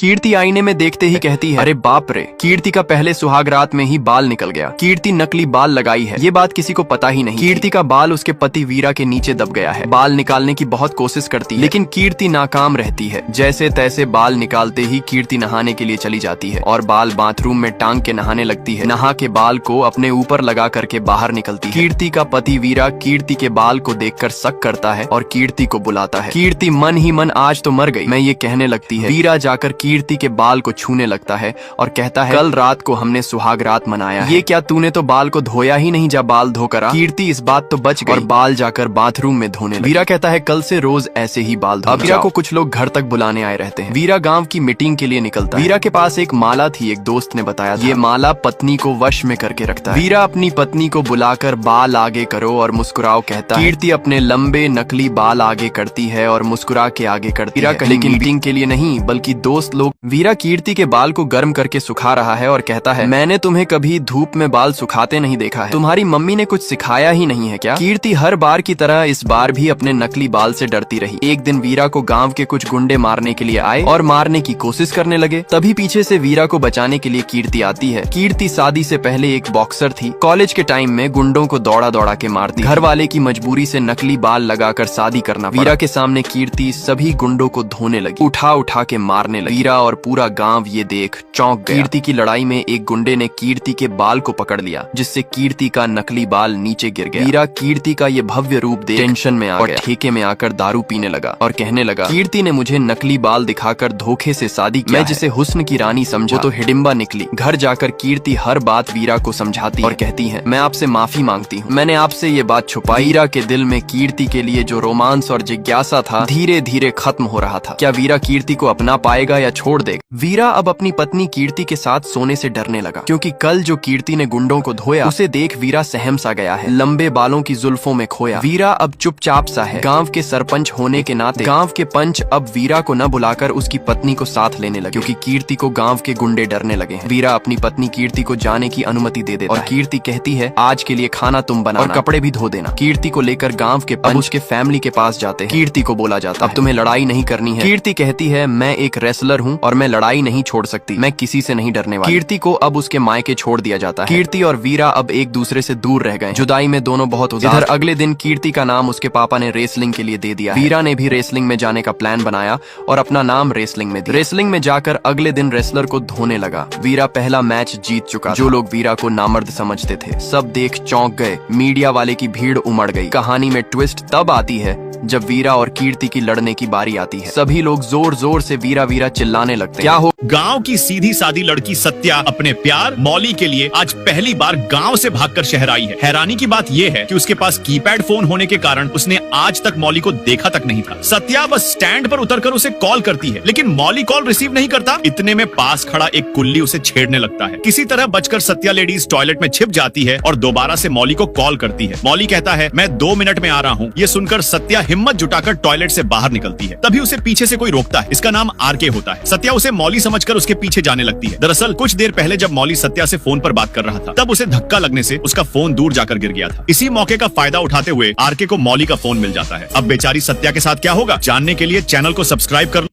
कीर्ति आईने में देखते ही कहती है, अरे बाप रे। कीर्ति का पहले सुहाग रात में ही बाल निकल गया। कीर्ति नकली बाल लगाई है, ये बात किसी को पता ही नहीं। कीर्ति का बाल उसके पति वीरा के नीचे दब गया है। बाल निकालने की बहुत कोशिश करती है, लेकिन कीर्ति नाकाम रहती है। जैसे तैसे बाल निकालते ही कीर्ति नहाने के लिए चली जाती है और बाल बाथरूम में टांग के नहाने लगती है। नहा के बाल को अपने ऊपर लगा करके बाहर निकलती है। कीर्ति का पति वीरा कीर्ति के बाल को देखकर शक करता है और कीर्ति को बुलाता है। कीर्ति मन ही मन आज तो मर गई मैं ये कहने लगती है। वीरा जाकर कीर्ति के बाल को छूने लगता है और कहता है, कल रात को हमने सुहाग रात मनाया है। ये क्या तूने तो बाल को धोया ही नहीं, जा बाल धोकर आ। कीर्ति इस बात तो बच गई और बाल जाकर बाथरूम में धोने लगी। वीरा कहता है, कल से रोज ऐसे ही बाल धो। वीरा को कुछ लोग घर तक बुलाने आए रहते हैं। वीरा गांव की मीटिंग के लिए निकलता है। वीरा के पास एक माला थी, एक दोस्त ने बताया ये माला पत्नी को वश में करके रखता है। वीरा अपनी पत्नी को बुलाकर बाल आगे करो और मुस्कुराओ कहता है। कीर्ति अपने लंबे नकली बाल आगे करती है और मुस्कुरा के आगे करती है, लेकिन मीटिंग के लिए नहीं बल्कि दोस्त लोग। वीरा कीर्ति के बाल को गर्म करके सुखा रहा है और कहता है, मैंने तुम्हें कभी धूप में बाल सुखाते नहीं देखा है, तुम्हारी मम्मी ने कुछ सिखाया ही नहीं है क्या। कीर्ति हर बार की तरह इस बार भी अपने नकली बाल से डरती रही। एक दिन वीरा को गांव के कुछ गुंडे मारने के लिए आए और मारने की कोशिश करने लगे। तभी पीछे से वीरा को बचाने के लिए कीर्ति आती है। कीर्ति शादी से पहले एक बॉक्सर थी। कॉलेज के टाइम में गुंडों को दौड़ा दौड़ा के मारती। घर वाले की मजबूरी से नकली बाल लगाकर शादी करना पड़ा। वीरा के सामने कीर्ति सभी गुंडों को धोने लगी, उठा उठा के मारने लगी। वीरा और पूरा गांव ये देख चौंक गया। कीर्ति की लड़ाई में एक गुंडे ने कीर्ति के बाल को पकड़ लिया, जिससे कीर्ति का नकली बाल नीचे गिर गया। वीरा कीर्ति का ये भव्य रूप देख टेंशन में आ गया और ठेके में आकर दारू पीने लगा और कहने लगा, कीर्ति ने मुझे नकली बाल दिखाकर धोखे से शादी किया। मैं जिसे हुस्न की रानी समझा वो तो हिडिंबा निकली। घर जाकर कीर्ति हर बात वीरा को समझाती और कहती है, मैं आपसे माफी मांगती हूँ, मैंने आपसे ये बात छुपाई। वीरा के दिल में कीर्ति के लिए जो रोमांस और जिज्ञासा था धीरे धीरे खत्म हो रहा था। क्या वीरा कीर्ति को अपना पाएगा या छोड़ देगा। वीरा अब अपनी पत्नी कीर्ति के साथ सोने से डरने लगा, क्योंकि कल जो कीर्ति ने गुंडों को धोया उसे देख वीरा सहम सा गया है। लंबे बालों की जुल्फों में खोया। वीरा अब चुपचाप सा है। गांव के सरपंच होने के नाते गांव के पंच अब वीरा को न बुलाकर उसकी पत्नी को साथ लेने लगे, क्योंकि कीर्ति को गांव के गुंडे डरने लगे हैं। वीरा अपनी पत्नी कीर्ति को जाने की अनुमति दे देता है और कीर्ति कहती है, आज के लिए खाना तुम बनाना और कपड़े भी धो देना। कीर्ति को लेकर गांव के पंच उसके फैमिली के पास जाते हैं। कीर्ति को बोला जाता है, अब तुम्हें लड़ाई नहीं करनी है। कीर्ति कहती है, मैं एक रेसलर हूँ और मैं लड़ाई नहीं छोड़ सकती, मैं किसी से नहीं डरने वाली। कीर्ति को अब उसके मायके छोड़ दिया जाता है। कीर्ति और वीरा अब एक दूसरे से दूर रह गए। जुदाई में दोनों बहुत उदास। इधर अगले दिन कीर्ति का नाम उसके पापा ने रेसलिंग के लिए दे दिया। वीरा ने भी रेसलिंग में जाने का प्लान बनाया और अपना नाम रेसलिंग में दिया। रेसलिंग में जाकर अगले दिन रेसलर को धोने लगा। वीरा पहला मैच जीत चुका। जो लोग वीरा को नामर्द समझते थे सब देख चौंक गए। मीडिया वाले की भीड़ उमड़ गई। कहानी में ट्विस्ट तब आती है जब वीरा और कीर्ति की लड़ने की बारी आती है। सभी लोग जोर जोर से वीरा वीरा चिल्लाने लगते हैं। क्या हो। गांव की सीधी सादी लड़की सत्या अपने प्यार मौली के लिए आज पहली बार गांव से भागकर शहर आई है। हैरानी की बात यह है कि उसके पास कीपैड फोन होने के कारण उसने आज तक मौली को देखा तक नहीं था। सत्या बस स्टैंड पर उतरकर उसे कॉल करती है, लेकिन मौली कॉल रिसीव नहीं करता। इतने में पास खड़ा एक कुल्ली उसे छेड़ने लगता है। किसी तरह बचकर सत्या लेडीज टॉयलेट में छिप जाती है और दोबारा से मौली को कॉल करती है। मौली कहता है, मैं 2 मिनट में आ रहा हूँ। ये सुनकर सत्या हिम्मत जुटाकर टॉयलेट से बाहर निकलती है। तभी उसे पीछे से कोई रोकता है। इसका नाम आरके होता है। सत्या उसे मौली समझकर उसके पीछे जाने लगती है। दरअसल कुछ देर पहले जब मौली सत्या से फोन पर बात कर रहा था तब उसे धक्का लगने से उसका फोन दूर जाकर गिर गया था। इसी मौके का फायदा उठाते हुए आरके को मौली का फोन मिल जाता है। अब बेचारी सत्या के साथ क्या होगा जानने के लिए चैनल को सब्सक्राइब कर